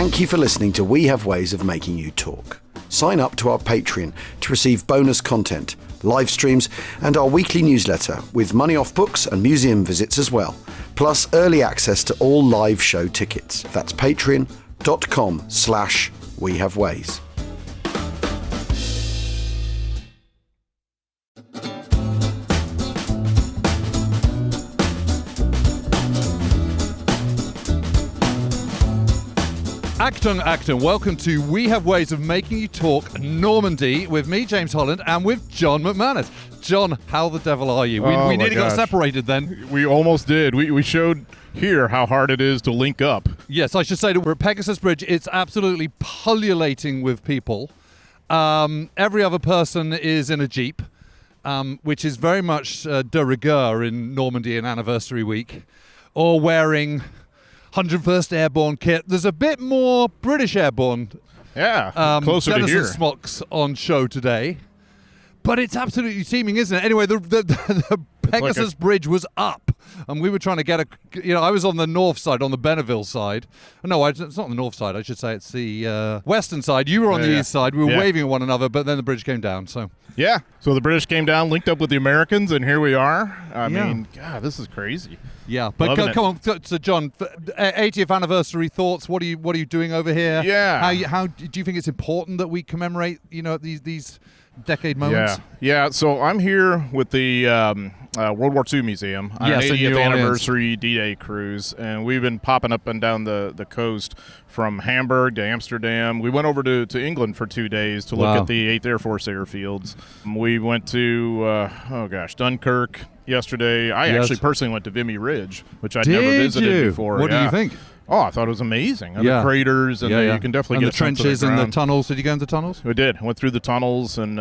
Thank you for listening to We Have Ways of Making You Talk. Sign up to our Patreon to receive bonus content, live streams, and our weekly newsletter with money off books and museum visits as well, plus early access to all live show tickets. That's patreon.com/wehaveways. Acton, welcome to We Have Ways of Making You Talk Normandy with me, James Holland, and with John McManus. John, how the devil are you? We nearly got separated then. We almost did. We showed here how hard it is to link up. Yes, I should say that we're at Pegasus Bridge. It's absolutely pullulating with people. Every other person is in a Jeep, which is very much de rigueur in Normandy and Anniversary Week, or wearing 101st Airborne kit. There's a bit more British Airborne. Yeah, closer to here. Smocks on show today. But it's absolutely teeming, isn't it? Anyway, the Pegasus Bridge was up, and we were trying to get I was on the north side, on the Benneville side. No, it's not the north side. I should say it's the western side. You were on the east side. We were waving at one another, but then the bridge came down. So the British came down, linked up with the Americans, and here we are. I mean, God, this is crazy. Yeah, but come on, so John, 80th anniversary thoughts. What are you doing over here? Yeah. How do you think it's important that we commemorate these decade moments? Yeah. So I'm here with the World War II Museum on an 80th anniversary D-Day cruise, and we've been popping up and down the coast from Hamburg to Amsterdam. We went over to England for 2 days to look at the 8th Air Force airfields. We went to Dunkirk yesterday. I actually personally went to Vimy Ridge, which I'd never visited before. What do you think? Oh, I thought it was amazing. And the craters, and you can definitely get the trenches and the tunnels. Did you go into tunnels? We did. Went through the tunnels, and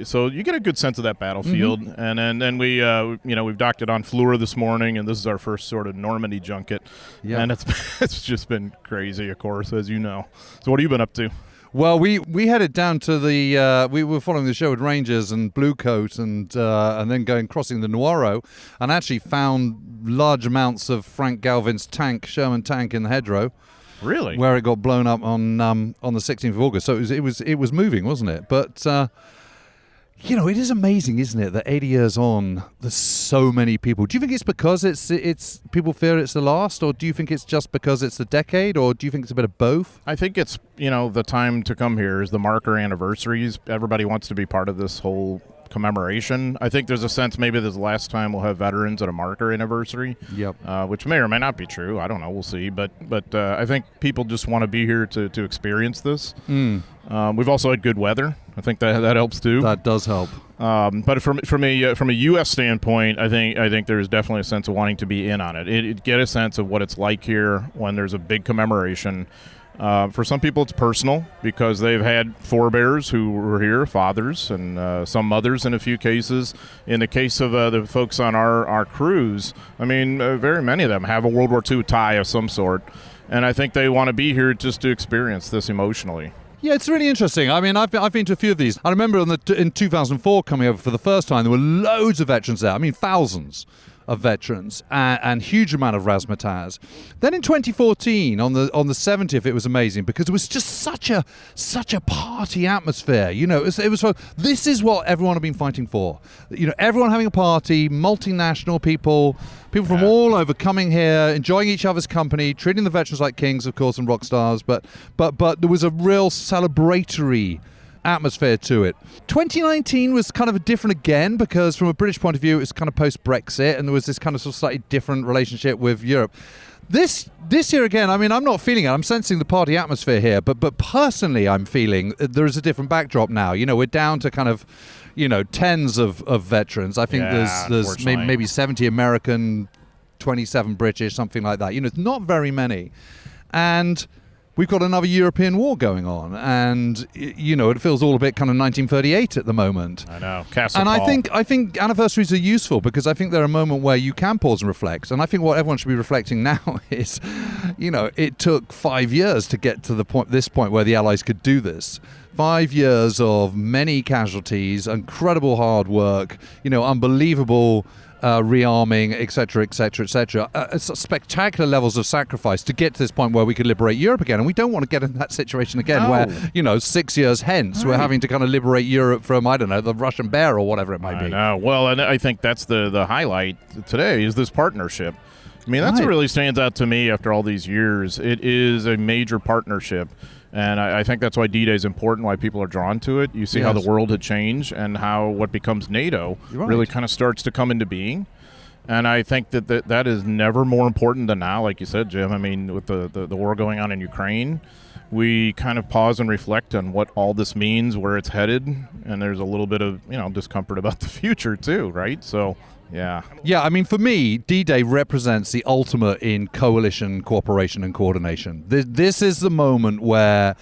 so you get a good sense of that battlefield. Mm-hmm. And then we, we've docked it on Fleur this morning, and this is our first sort of Normandy junket. Yeah. And it's just been crazy, of course, as you know. So what have you been up to? Well, we headed down to the we were following the show with Rangers and Bluecoat and then crossing the Noiro, and actually found large amounts of Frank Galvin's Sherman tank in the hedgerow. Really? Where it got blown up on the 16th of August. So it was moving, wasn't it? But it is amazing, isn't it, that 80 years on, there's so many people. Do you think it's because it's people fear it's the last, or do you think it's just because it's the decade, or do you think it's a bit of both? I think it's, the time to come here is the marker anniversaries. Everybody wants to be part of this whole commemoration. I think there's a sense maybe this is the last time we'll have veterans at a marker anniversary. Yep. Which may or may not be true. I don't know. We'll see. But I think people just want to be here to experience this. We've also had good weather. I think that helps too. That does help. But from a U.S. standpoint, I think there's definitely a sense of wanting to be in on it. It get a sense of what it's like here when there's a big commemoration. For some people, it's personal because they've had forebears who were here, fathers, and some mothers in a few cases. In the case of the folks on our cruise, I mean, very many of them have a World War II tie of some sort, and I think they want to be here just to experience this emotionally. Yeah, it's really interesting. I mean, I've been to a few of these. I remember in 2004 coming over for the first time, there were loads of veterans there. I mean, thousands of veterans and huge amount of razzmatazz. Then in 2014 on the 70th, it was amazing because it was just such a party atmosphere. It was this is what everyone had been fighting for. Everyone having a party, multinational people from all over coming here, enjoying each other's company, treating the veterans like kings, of course, and rock stars. But there was a real celebratory atmosphere to it. 2019 was kind of different again because from a British point of view, it was kind of post-Brexit, and there was this kind of slightly different relationship with Europe. This year again, I mean, I'm not feeling it. I'm sensing the party atmosphere here, but personally, I'm feeling there is a different backdrop now. We're down to kind of, tens of veterans. I think there's maybe 70 American, 27 British, something like that. It's not very many, and we've got another European war going on, and it feels all a bit kind of 1938 at the moment. I know. Castle and Paul. I think anniversaries are useful because I think they're a moment where you can pause and reflect. And I think what everyone should be reflecting now is, it took 5 years to get to this point where the Allies could do this. 5 years of many casualties, incredible hard work, unbelievable rearming, etc., etc., etc. Spectacular levels of sacrifice to get to this point where we could liberate Europe again. And we don't want to get in that situation again where, 6 years hence, we're having to kind of liberate Europe from, I don't know, the Russian bear or whatever it might be. I know. Well, and I think that's the highlight today is this partnership. I mean, that's what really stands out to me after all these years. It is a major partnership. And I think that's why D-Day is important, why people are drawn to it. You see how the world had changed and how what becomes NATO really kind of starts to come into being. And I think that is never more important than now, like you said, Jim. I mean, with the war going on in Ukraine, we kind of pause and reflect on what all this means, where it's headed, and there's a little bit of discomfort about the future too, right? So. Yeah. I mean, for me, D-Day represents the ultimate in coalition, cooperation, and coordination. This is the moment where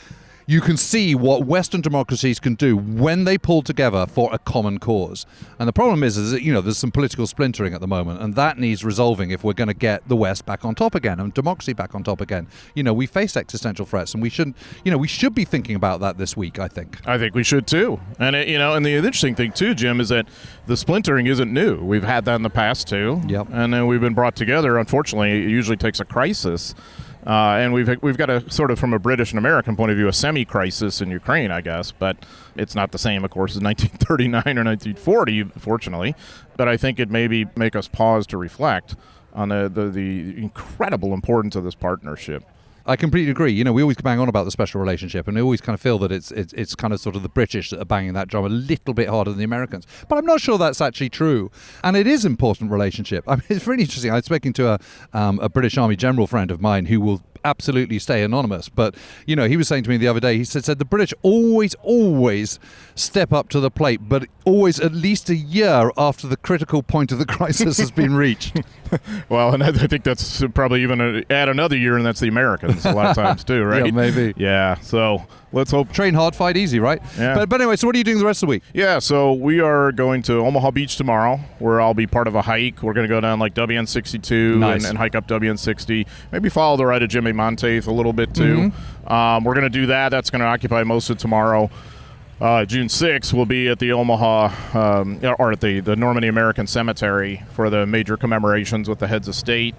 you can see what Western democracies can do when they pull together for a common cause. And the problem is that, there's some political splintering at the moment, and that needs resolving if we're going to get the West back on top again and democracy back on top again. We face existential threats, and we should be thinking about that this week, I think. I think we should too. And, and the interesting thing too, Jim, is that the splintering isn't new. We've had that in the past too. Yep. And then we've been brought together. Unfortunately, it usually takes a crisis. And we've got a sort of, from a British and American point of view, a semi-crisis in Ukraine, I guess. But it's not the same, of course, as 1939 or 1940, fortunately. But I think it maybe make us pause to reflect on the incredible importance of this partnership. I completely agree. We always bang on about the special relationship, and we always kind of feel that it's kind of sort of the British that are banging that drum a little bit harder than the Americans. But I'm not sure that's actually true. And it is an important relationship. I mean, it's really interesting. I was speaking to a British Army general friend of mine who will absolutely stay anonymous, but he was saying to me the other day, he said the British always step up to the plate, but always at least a year after the critical point of the crisis has been reached. Well, and I think that's probably even add another year, and that's the Americans a lot of times too, right? Yeah, maybe. Yeah, so let's hope. Train hard, fight easy, right? Yeah. But anyway, so what are you doing the rest of the week? Yeah, so we are going to Omaha Beach tomorrow, where I'll be part of a hike. We're going to go down like WN62 and hike up WN60. Maybe follow the ride of Jimmy Monteith a little bit too. Mm-hmm. We're going to do that. That's going to occupy most of tomorrow. June 6th, we'll be at the Omaha, or at the Normandy American Cemetery for the major commemorations with the heads of state.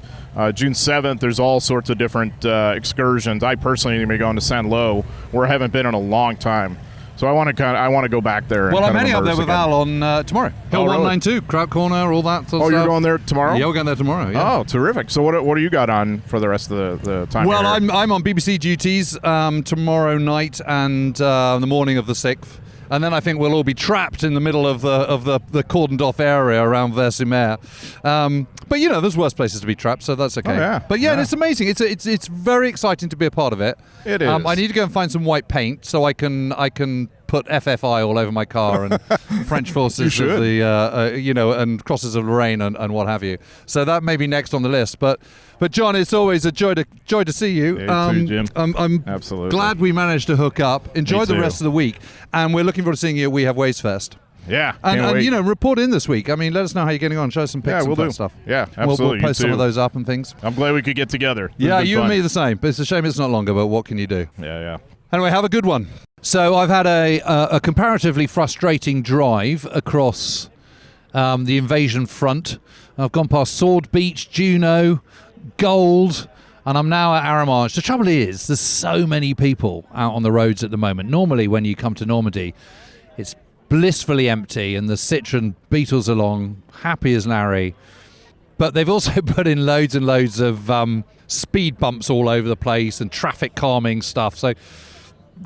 June 7th, there's all sorts of different excursions. I personally am going to be going to San Lo, where I haven't been in a long time. So I want to go back there. Well, I'm heading up there with Al on tomorrow. Hill 192, Kraut Corner, all that sort of stuff. You're going there tomorrow? Yeah, we're going there tomorrow. Yeah. Oh, terrific. So what do you got on for the rest of the time? Well, I'm on BBC duties tomorrow night and the morning of the 6th. And then I think we'll all be trapped in the middle of the cordoned off area around Versailles. But there's worse places to be trapped, so that's okay. Oh, yeah. But it's amazing. It's very exciting to be a part of it. It is. I need to go and find some white paint so I can put FFI all over my car and French forces of the and crosses of Lorraine and what have you. So that may be next on the list. But John, it's always a joy to see you. Yeah, you too, Jim. I'm absolutely glad we managed to hook up. Enjoy the rest of the week, and we're looking forward to seeing you at We Have Ways Fest. Yeah, and report in this week. I mean, let us know how you're getting on. Show us some pics and fun stuff. Yeah, absolutely. We'll post some of those up and things. I'm glad we could get together. Yeah, you and me the same. But it's a shame it's not longer. But what can you do? Yeah. Anyway, have a good one. So I've had a comparatively frustrating drive across the invasion front. I've gone past Sword Beach, Juno, Gold, and I'm now at Arromanches. The trouble is, there's so many people out on the roads at the moment. Normally, when you come to Normandy, it's blissfully empty, and the Citroen beetles along, happy as Larry. But they've also put in loads and loads of speed bumps all over the place and traffic calming stuff. So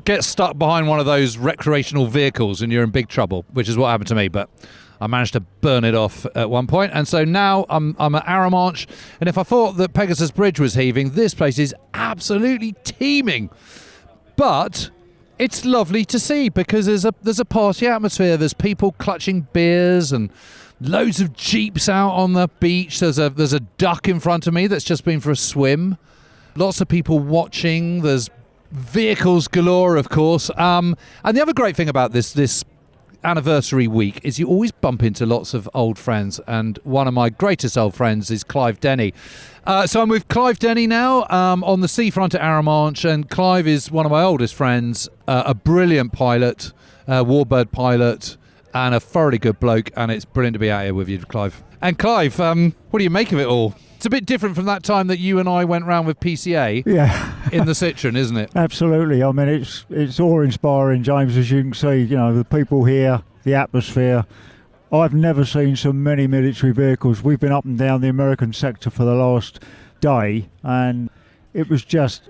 get stuck behind one of those recreational vehicles and you're in big trouble, which is what happened to me. But I managed to burn it off at one point. And so now I'm at Arromanches. And if I thought that Pegasus Bridge was heaving, this place is absolutely teeming. But it's lovely to see because there's a party atmosphere. There's people clutching beers and loads of jeeps out on the beach. There's a duck in front of me that's just been for a swim. Lots of people watching. There's vehicles galore, of course. And the other great thing about this anniversary week is you always bump into lots of old friends, and one of my greatest old friends is Clive Denny. So I'm with Clive Denny now on the seafront at Arromanches, and Clive is one of my oldest friends, a brilliant pilot, Warbird pilot, and a thoroughly good bloke, and it's brilliant to be out here with you, Clive. And Clive, what do you make of it all? It's a bit different from that time that you and I went round with PCA in the Citroen, isn't it? Absolutely. I mean, it's awe-inspiring, James, as you can see. You know, the people here, the atmosphere. I've never seen so many military vehicles. We've been up and down the American sector for the last day, and it was just...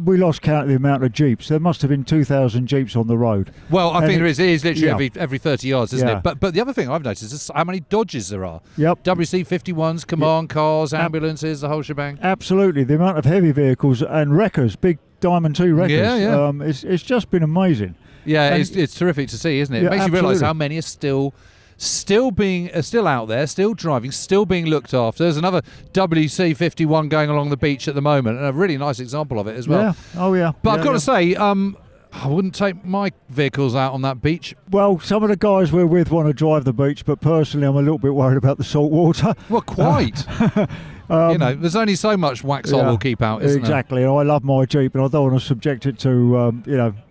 we lost count of the amount of Jeeps. There must have been 2,000 Jeeps on the road. Well, I think there is. It is literally Yeah. every 30 yards, isn't Yeah. it? But the other thing I've noticed is how many Dodges there are. Yep. WC-51s, command cars, ambulances, the whole shebang. Absolutely. The amount of heavy vehicles and wreckers, big Diamond 2 wreckers. Yeah. It's just been amazing. Yeah, And- it's terrific to see, isn't it? It Yeah, makes you realise absolutely. how many are still out there, still driving, still being looked after. There's another WC-51 going along the beach at the moment, and a really nice example of it as well. Yeah. Oh, yeah. But Yeah, I've got yeah. to say, I wouldn't take my vehicles out on that beach. Well, some of the guys we're with want to drive the beach, but personally I'm a little bit worried about the salt water. Well, quite. You know, there's only so much wax I will keep out, isn't there? Exactly. And I love my Jeep, and I don't want to subject it to,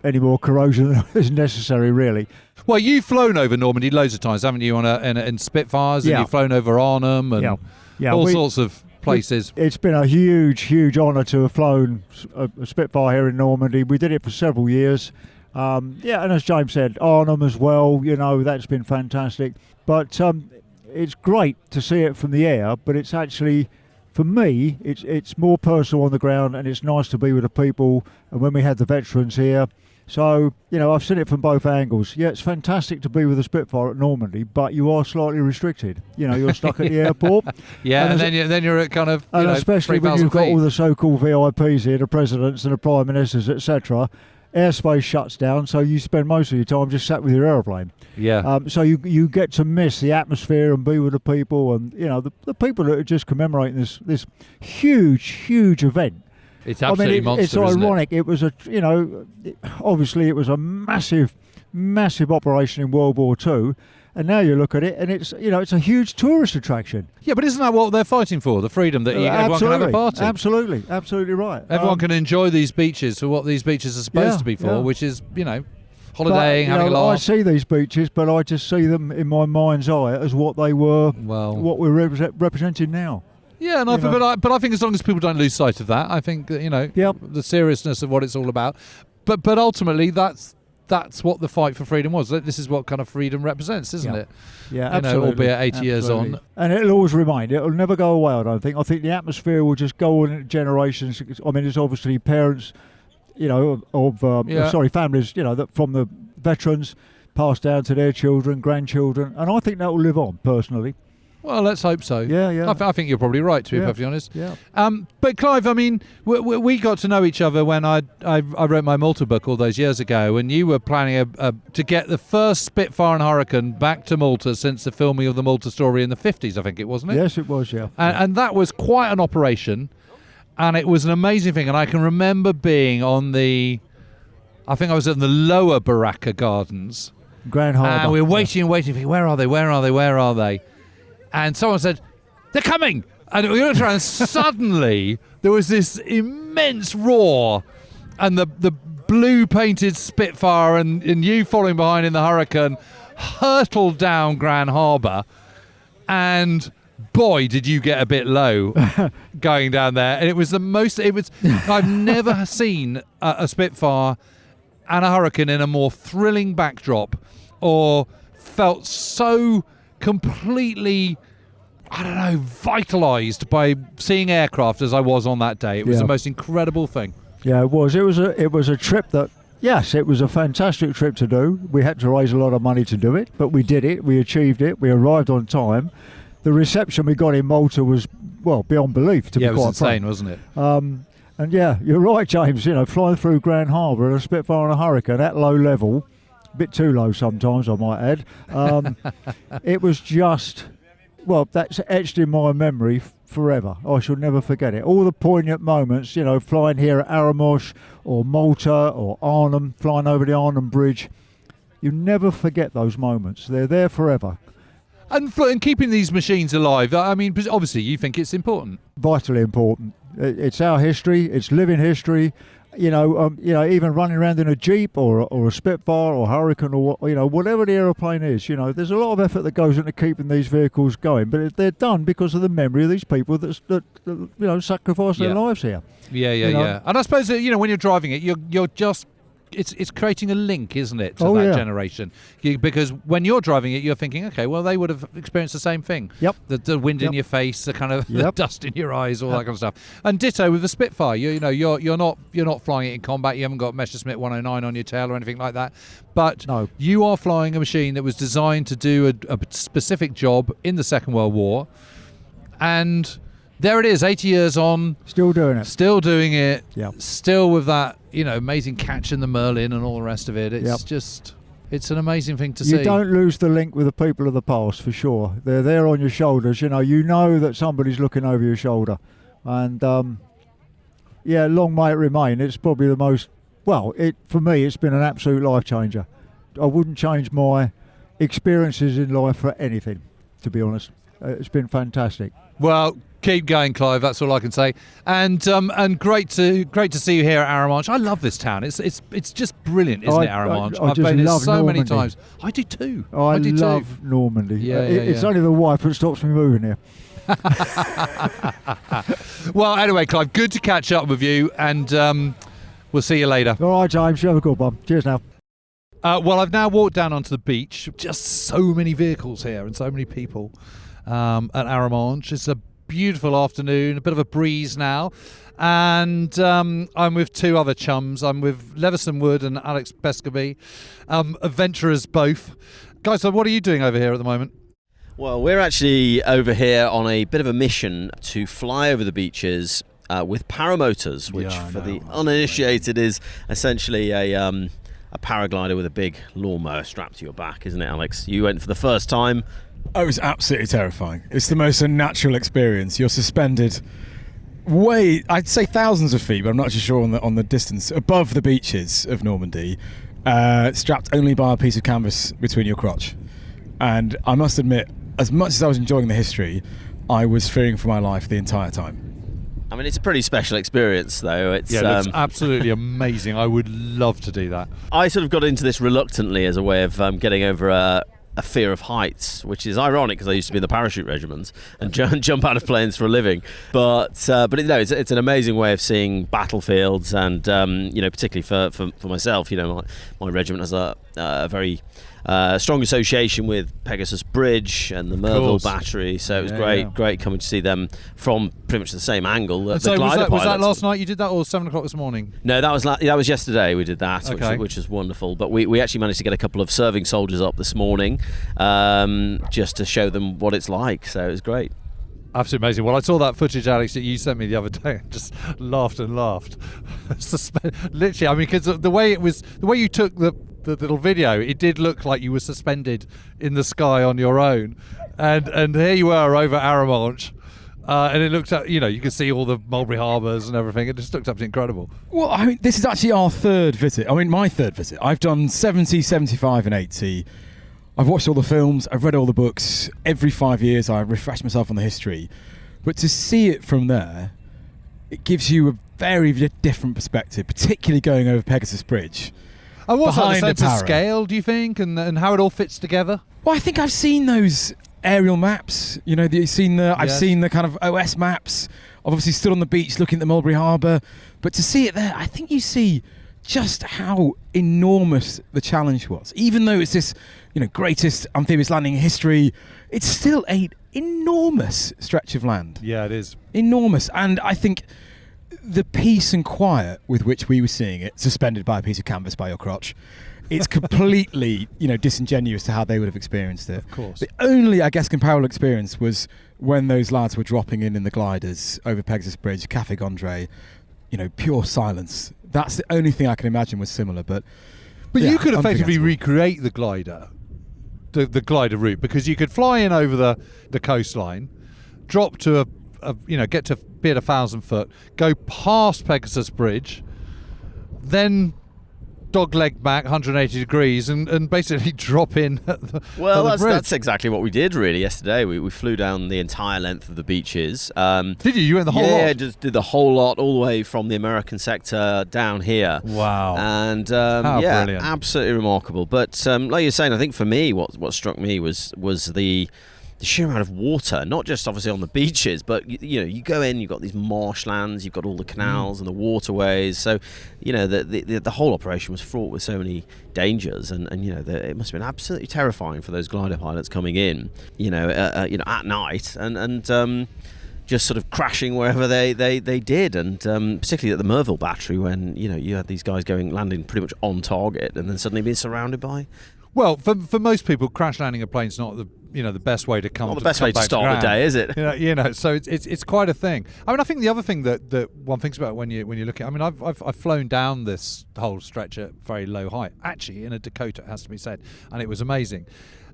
any more corrosion than is necessary, really. Well, you've flown over Normandy loads of times, haven't you, in Spitfires, and Yeah. you've flown over Arnhem and all sorts of places. It's been a huge honour to have flown a Spitfire here in Normandy. We did it for several years. And as James said, Arnhem as well, that's been fantastic. But it's great to see it from the air, but it's actually, for me, it's more personal on the ground, and it's nice to be with the people. And when we had the veterans here, so, I've seen it from both angles. Yeah, it's fantastic to be with a Spitfire at Normandy, but you are slightly restricted. You're stuck at the airport. Yeah, and then you're at kind of, especially when 3,000 you've got feet. all the so-called VIPs here, the presidents and the prime ministers, etc. Airspace shuts down, so you spend most of your time just sat with your aeroplane. Yeah. So you get to miss the atmosphere and be with the people, and the people that are just commemorating this huge event. It's absolutely monster, it's isn't ironic. It was obviously it was a massive operation in World War II, and now you look at it, and it's a huge tourist attraction. Yeah, but isn't that what they're fighting for? The freedom that everyone can have a party. Absolutely right. Everyone can enjoy these beaches for what these beaches are supposed to be for, which is, holidaying, having a laugh. I see these beaches, but I just see them in my mind's eye as what they were, what we're representing now. Yeah, and but I think as long as people don't lose sight of that, I think that, the seriousness of what it's all about. But ultimately, that's what the fight for freedom was. This is what kind of freedom represents, isn't it? Yeah, absolutely. Albeit 80 years on. And it'll always remain. It'll never go away, I don't think. I think the atmosphere will just go on in generations. I mean, there's obviously parents, families, that from the veterans passed down to their children, grandchildren, and I think that will live on, personally. Well, let's hope so. Yeah. I think you're probably right, to be perfectly honest. Yeah. But Clive, I mean, we got to know each other when I wrote my Malta book all those years ago, and you were planning to get the first Spitfire and Hurricane back to Malta since the filming of the Malta story in the 50s, I think it wasn't it? Yes, it was, yeah. And that was quite an operation, and it was an amazing thing. And I can remember being I think I was in the lower Baraka Gardens. Grand Harbour. And we were waiting, thinking, where are they? And someone said, they're coming! And we looked around and suddenly there was this immense roar, and the blue painted Spitfire and you following behind in the Hurricane hurtled down Grand Harbour, and boy did you get a bit low going down there. And I've never seen a Spitfire and a Hurricane in a more thrilling backdrop, or felt so completely, vitalised by seeing aircraft as I was on that day. It was the most incredible thing. Yeah, it was. It was a trip that, yes, it was a fantastic trip to do. We had to raise a lot of money to do it, but we did it. We achieved it. We arrived on time. The reception we got in Malta was, beyond belief, to be quite frank. Yeah, it was insane, wasn't it? And yeah, you're right, James. Flying through Grand Harbour in a Spitfire and a Hurricane at low level, a bit too low sometimes, I might add. It was just, that's etched in my memory forever. I shall never forget it. All the poignant moments, flying here at Arromanches or Malta or Arnhem, flying over the Arnhem Bridge. You never forget those moments. They're there forever. And keeping these machines alive, I mean, obviously you think it's important. Vitally important. It's our history. It's living history. Even running around in a Jeep or a Spitfire or Hurricane or whatever the aeroplane is, there's a lot of effort that goes into keeping these vehicles going, but they're done because of the memory of these people that sacrifice their lives here. Yeah. And I suppose when you're driving it, you're just. It's creating a link, isn't it, to that generation? Because when you're driving it, you're thinking, okay, well, they would have experienced the same thing. Yep. The wind in your face, the kind of the dust in your eyes, all that kind of stuff. And ditto with the Spitfire. You're not flying it in combat. You haven't got Messerschmitt 109 on your tail or anything like that. But you are flying a machine that was designed to do a specific job in the Second World War, and there it is, 80 years on. Still doing it. Yeah. Still with that, amazing catch in the Merlin and all the rest of it. It's it's an amazing thing to see. You don't lose the link with the people of the past, for sure. They're there on your shoulders. You know that somebody's looking over your shoulder. And, long may it remain. It's probably the most, for me, it's been an absolute life changer. I wouldn't change my experiences in life for anything, to be honest. It's been fantastic. Well, keep going, Clive. That's all I can say. And great to see you here at Arromanches. I love this town. It's just brilliant, isn't it, Arromanches? I've been here so many times. I do too. I love Normandy. It's only the wife that stops me moving here. Well, anyway, Clive, good to catch up with you, and we'll see you later. All right, James. You have a good one. Cheers now. Well, I've now walked down onto the beach. Just so many vehicles here and so many people at Arromanches. It's a beautiful afternoon, a bit of a breeze now, and I'm with two other chums. I'm with Leveson Wood and Alex Bescaby, adventurers both. Guys, so what are you doing over here at the moment? Well, we're actually over here on a bit of a mission to fly over the beaches with paramotors, which for the uninitiated is essentially a paraglider with a big lawnmower strapped to your back, isn't it, Alex? You went for the first time. Oh, it was absolutely terrifying. It's the most unnatural experience. You're suspended I'd say thousands of feet, but I'm not actually sure on the distance, above the beaches of Normandy, strapped only by a piece of canvas between your crotch. And I must admit, as much as I was enjoying the history, I was fearing for my life the entire time. I mean, it's a pretty special experience, though. It's absolutely amazing. I would love to do that. I sort of got into this reluctantly as a way of getting over a fear of heights, which is ironic because I used to be in the parachute regiment and jump out of planes for a living. But it's an amazing way of seeing battlefields, and particularly for myself, my regiment has a very strong association with Pegasus Bridge and the Merville Battery, so it was great coming to see them from pretty much the same angle. Was that last night you did that, or 7 o'clock this morning? No, that was yesterday we did that, which was wonderful. But we actually managed to get a couple of serving soldiers up this morning, just to show them what it's like. So it was great. Absolutely amazing. Well, I saw that footage, Alex, that you sent me the other day, and just laughed and laughed. Literally, I mean, because the way you took the little video, it did look like you were suspended in the sky on your own, and here you were over Arromanches, and it looked at, you could see all the Mulberry Harbours and everything. It just looked absolutely incredible. Well, I mean, this is actually our third visit. I mean, my third visit. I've done 70, 75 and 80. I've watched all the films, I've read all the books. Every 5 years I refresh myself on the history. But to see it from there, it gives you a very different perspective, particularly going over Pegasus Bridge. And what's the sense of scale, do you think, and how it all fits together? Well, I think I've seen those aerial maps. I've seen the kind of OS maps. I've obviously stood on the beach looking at the Mulberry Harbour. But to see it there, I think you see just how enormous the challenge was. Even though it's this, greatest amphibious landing in history, it's still an enormous stretch of land. Yeah, it is. Enormous. And I think the peace and quiet with which we were seeing it, suspended by a piece of canvas by your crotch, it's completely, disingenuous to how they would have experienced it. Of course. The only, I guess, comparable experience was when those lads were dropping in the gliders over Pegasus Bridge, Café Gondry, pure silence. That's the only thing I can imagine was similar. But you could effectively recreate the glider, the glider route, because you could fly in over the coastline, drop to get to be at 1,000 foot, go past Pegasus Bridge, then dog leg back 180 degrees and basically drop in at the Well, at the bridge. that's exactly what we did really yesterday. We flew down the entire length of the beaches. Did you? You went the whole lot? Yeah, just did the whole lot, all the way from the American sector down here. Wow. And How yeah, brilliant. absolutely remarkable. But like you're saying, I think for me, what struck me was the sheer amount of water, not just obviously on the beaches, but you go in, you've got these marshlands, you've got all the canals and the waterways. So, the whole operation was fraught with so many dangers, and it must have been absolutely terrifying for those glider pilots coming in, at night and just sort of crashing wherever they did, and particularly at the Merville battery when you had these guys landing pretty much on target, and then suddenly being surrounded by. Well, for most people, crash landing a plane's not the best way to come. Not the best way to start the day, is it? So it's quite a thing. I mean, I think the other thing that one thinks about when you're looking. I mean, I've flown down this whole stretch at very low height, actually in a Dakota, it has to be said, and it was amazing.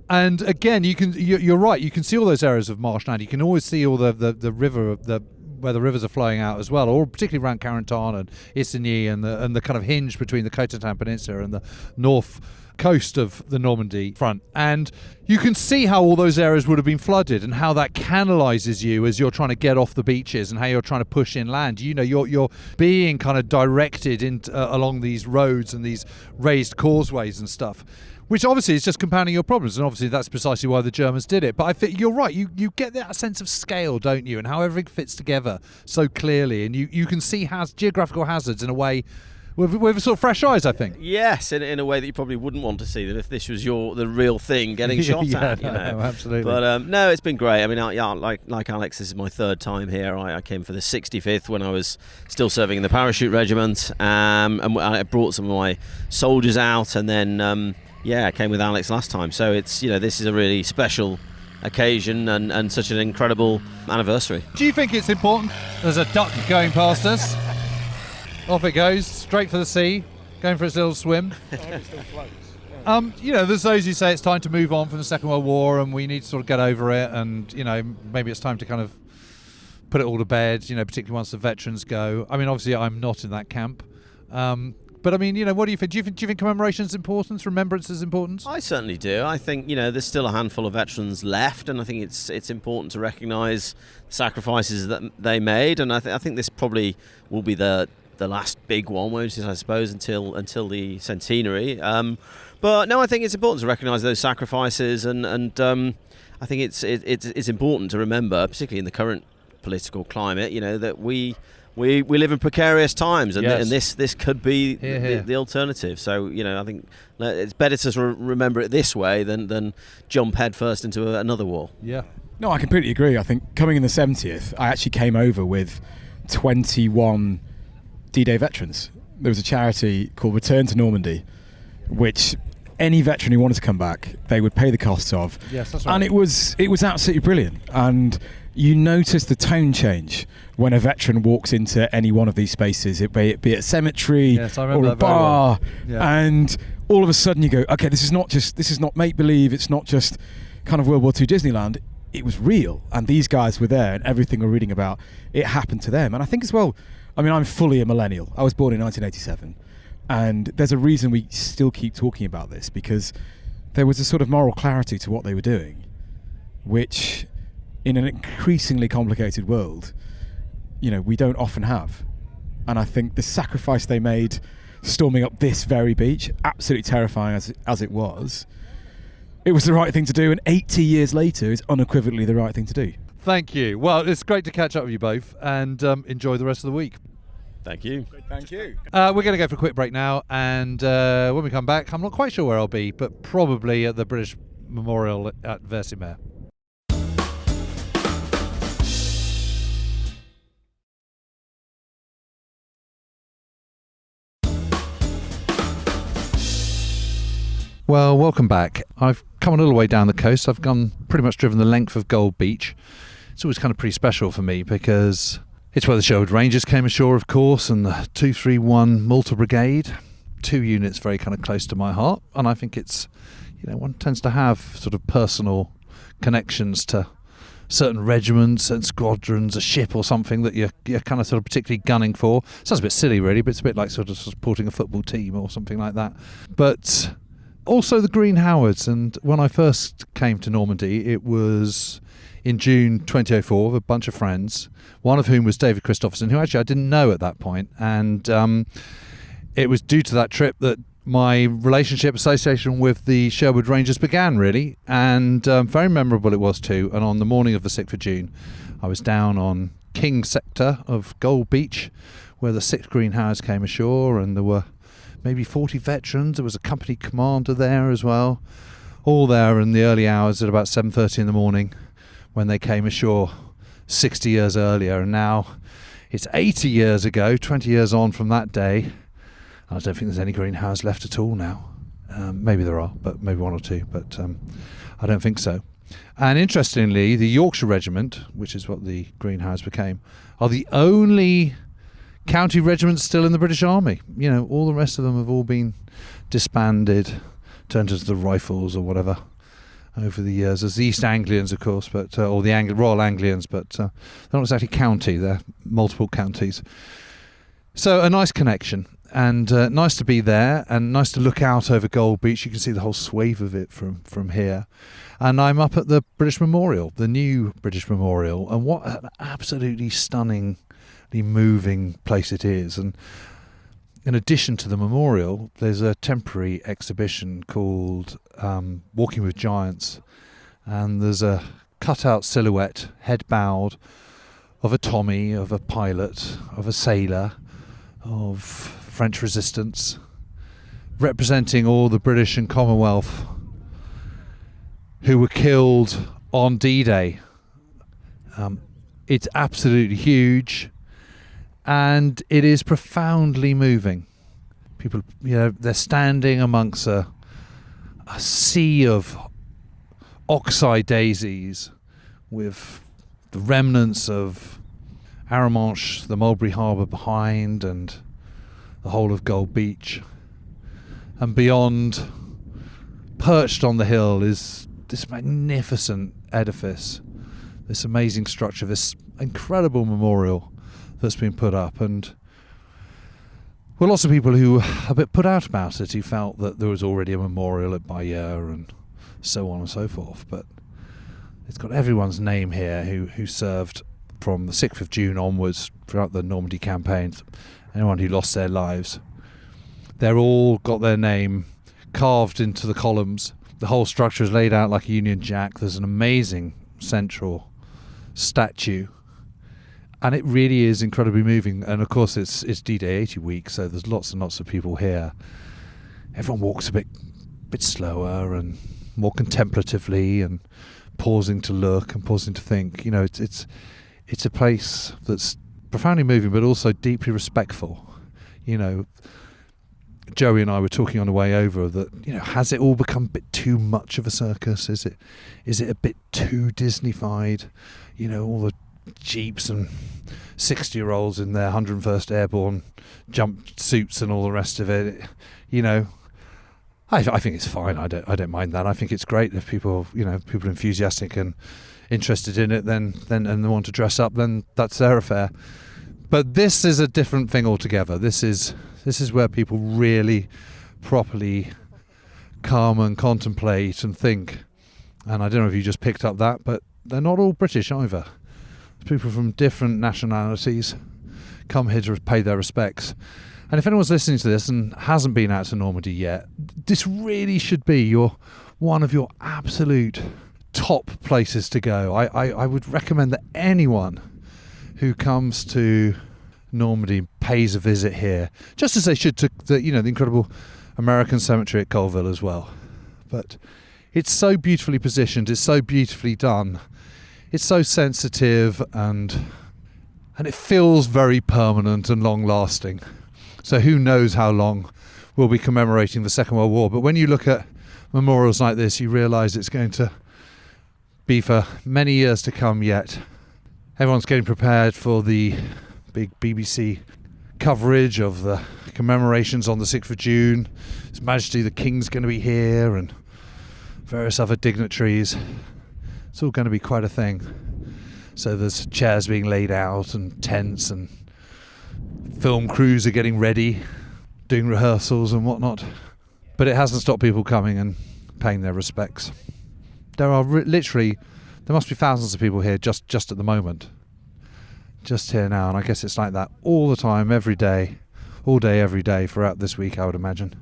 And again, you're right. You can see all those areas of marshland. You can always see all the river where the rivers are flowing out as well, or particularly around Carentan and Isigny and the kind of hinge between the Cotentin Peninsula and the north coast of the Normandy front. And you can see how all those areas would have been flooded and how that canalizes you as you're trying to get off the beaches and how you're trying to push inland. You're being kind of directed along these roads and these raised causeways and stuff, which obviously is just compounding your problems, and obviously that's precisely why the Germans did it. But I think you're right, you get that sense of scale, don't you, and how everything fits together so clearly, and you can see geographical hazards in a way with sort of fresh eyes, I think. Yes, in a way that you probably wouldn't want to see them if this was the real thing getting shot at. No, absolutely. But no, it's been great. I mean, like Alex, this is my third time here. I came for the 65th when I was still serving in the parachute regiment, and I brought some of my soldiers out, and then I came with Alex last time. So it's this is a really special occasion and such an incredible anniversary. Do you think it's important? There's a duck going past us. Off it goes, straight for the sea, going for its little swim. There's those who say it's time to move on from the Second World War and we need to sort of get over it, and maybe it's time to kind of put it all to bed, particularly once the veterans go. I mean, obviously I'm not in that camp. But I mean, what do you think? Do you think commemoration is important? Remembrance is important? I certainly do. I think there's still a handful of veterans left, and I think it's important to recognise the sacrifices that they made. And I think this probably will be the last big one, which is, I suppose, until the centenary. But no, I think it's important to recognise those sacrifices, and I think it's important to remember, particularly in the current political climate, that we live in precarious times, and, yes. and this could be the alternative. So I think it's better to sort of remember it this way than jump headfirst into another war. Yeah. No, I completely agree. I think coming in the 70th, I actually came over with 21 D-Day veterans. There was a charity called Return to Normandy, which any veteran who wanted to come back, they would pay the costs of. Yes, that's right. And it was absolutely brilliant. And you notice the tone change when a veteran walks into any one of these spaces, be it a cemetery or a bar, and all of a sudden you go, okay, this is not make-believe, it's not just kind of World War II Disneyland, it was real, and these guys were there, and everything we're reading about, it happened to them. And I think as well, I mean, I'm fully a millennial. I was born in 1987, and there's a reason we still keep talking about this, because there was a sort of moral clarity to what they were doing, which in an increasingly complicated world, we don't often have. And I think the sacrifice they made storming up this very beach, absolutely terrifying as it was, it was the right thing to do, and 80 years later is unequivocally the right thing to do. Thank you. Well, it's great to catch up with you both, and enjoy the rest of the week. Thank you. Thank you. We're going to go for a quick break now, and when we come back, I'm not quite sure where I'll be, but probably at the British Memorial at Versailles. Well, welcome back. I've come a little way down the coast. I've pretty much driven the length of Gold Beach. It's always kind of pretty special for me because it's where the Sherwood Rangers came ashore, of course, and the 231 Malta Brigade, 2 units very kind of close to my heart. And I think it's, one tends to have sort of personal connections to certain regiments and squadrons, a ship or something that you're kind of sort of particularly gunning for. Sounds a bit silly, really, but it's a bit like sort of supporting a football team or something like that. But also the Green Howards. And when I first came to Normandy, it was in June 2004 with a bunch of friends, one of whom was David Christopherson, who actually I didn't know at that point. And it was due to that trip that my relationship association with the Sherwood Rangers began, really, and very memorable it was too. And on the morning of the 6th of June, I was down on King's sector of Gold Beach, where the 6th Green Howards came ashore, and there were maybe 40 veterans. There was a company commander there as well, all there in the early hours at about 7:30 in the morning when they came ashore 60 years earlier. And now it's 80 years ago, 20 years on from that day. I don't think there's any Green Howards left at all now. Maybe there are, but maybe one or two, but I don't think so. And interestingly, the Yorkshire Regiment, which is what the Green Howards became, are the only county regiments still in the British Army. You know, all the rest of them have all been disbanded, turned into the Rifles or whatever over the years. There's the East Anglians, of course, but or the Royal Anglians, but they're not exactly county, they're multiple counties. So a nice connection. And nice to be there, and nice to look out over Gold Beach. You can see the whole swathe of it from here. And I'm up at the British Memorial, the new British Memorial, and what an absolutely stunningly moving place it is. And in addition to the memorial, there's a temporary exhibition called Walking with Giants, and there's a cut-out silhouette, head bowed, of a Tommy, of a pilot, of a sailor, of French resistance, representing all the British and Commonwealth who were killed on D-Day. It's absolutely huge, and it is profoundly moving. People, you know, they're standing amongst a sea of oxeye daisies with the remnants of Arromanches, the Mulberry Harbour behind, and the whole of Gold Beach. And beyond, perched on the hill, is this magnificent edifice, this amazing structure, this incredible memorial that's been put up. And well, lots of people who were a bit put out about it, who felt that there was already a memorial at Bayeux and so on and so forth. But it's got everyone's name here who served from the 6th of June onwards throughout the Normandy campaign. Anyone who lost their lives, they're all got their name carved into the columns. The whole structure is laid out like a Union Jack. There's an amazing central statue, and it really is incredibly moving. And of course it's D-Day 80 week, so there's lots and lots of people here. Everyone walks a bit slower and more contemplatively, and pausing to look and pausing to think. You know, it's a place that's profoundly moving, but also deeply respectful. You know, Joey and I were talking on the way over that, you know, has it all become a bit too much of a circus? Is it a bit too Disney-fied? You know, all the jeeps and 60-year-olds in their 101st Airborne jump suits and all the rest of it. You know, I think it's fine. I don't mind that. I think it's great if people are enthusiastic and interested in it, then and they want to dress up, then that's their affair. But this is a different thing altogether. This is where people really properly come and contemplate and think. And I don't know if you just picked up that, but they're not all British either. People from different nationalities come here to pay their respects. And if anyone's listening to this and hasn't been out to Normandy yet, this really should be one of your absolute top places to go. I would recommend that anyone who comes to Normandy pays a visit here, just as they should to the incredible American cemetery at Colville as well. But it's so beautifully positioned, it's so beautifully done, it's so sensitive, and it feels very permanent and long lasting. So who knows how long we'll be commemorating the Second World War. But when you look at memorials like this, you realise it's going to be for many years to come yet. Everyone's getting prepared for the big BBC coverage of the commemorations on the 6th of June. His Majesty the King's going to be here, and various other dignitaries. It's all going to be quite a thing. So there's chairs being laid out and tents, and film crews are getting ready, doing rehearsals and whatnot. But it hasn't stopped people coming and paying their respects. There are literally, there must be thousands of people here just at the moment. Just here now, and I guess it's like that all the time, every day, all day, every day, throughout this week, I would imagine.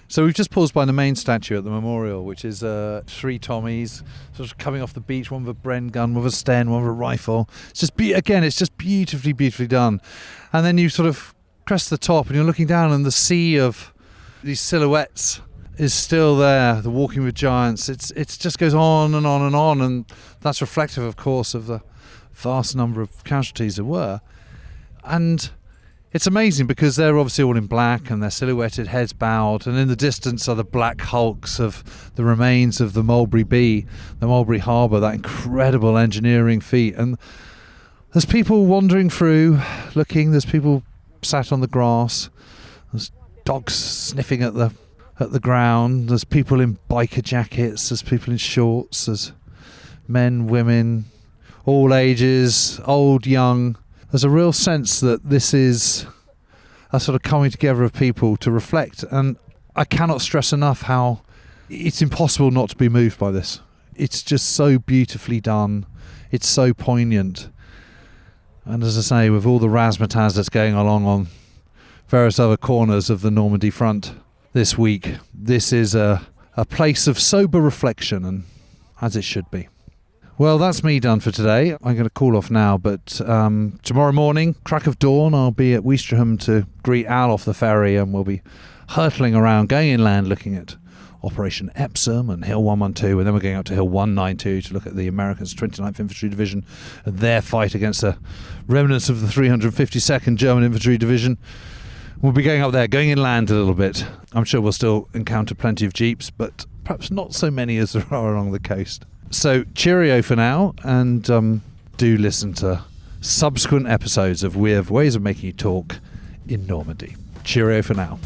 So we've just paused by the main statue at the memorial, which is 3 Tommies, sort of coming off the beach, one with a Bren gun, one with a Sten, one with a rifle. It's just, again, it's just beautifully, beautifully done. And then you sort of crest the top and you're looking down, and the sea of these silhouettes is still there, the Walking with Giants. It just goes on and on and on, and that's reflective, of course, of the vast number of casualties there were. And it's amazing because they're obviously all in black and they're silhouetted, heads bowed, and in the distance are the black hulks of the remains of the Mulberry Bee, the Mulberry Harbour, that incredible engineering feat. And there's people wandering through, looking, there's people sat on the grass, there's dogs sniffing at the ground, there's people in biker jackets, there's people in shorts, there's men, women, all ages, old, young. There's a real sense that this is a sort of coming together of people to reflect, and I cannot stress enough how it's impossible not to be moved by this. It's just so beautifully done, it's so poignant, and as I say, with all the razzmatazz that's going along on various other corners of the Normandy front this week, this is a place of sober reflection, and as it should be. Well, that's me done for today. I'm going to call off now, but tomorrow morning, crack of dawn, I'll be at Ouistreham to greet Al off the ferry, and we'll be hurtling around, going inland, looking at Operation Epsom and Hill 112, and then we're going up to Hill 192 to look at the Americans' 29th Infantry Division and their fight against the remnants of the 352nd German Infantry Division. We'll be going up there, going inland a little bit. I'm sure we'll still encounter plenty of jeeps, but perhaps not so many as there are along the coast. So cheerio for now, and do listen to subsequent episodes of We Have Ways of Making You Talk in Normandy. Cheerio for now.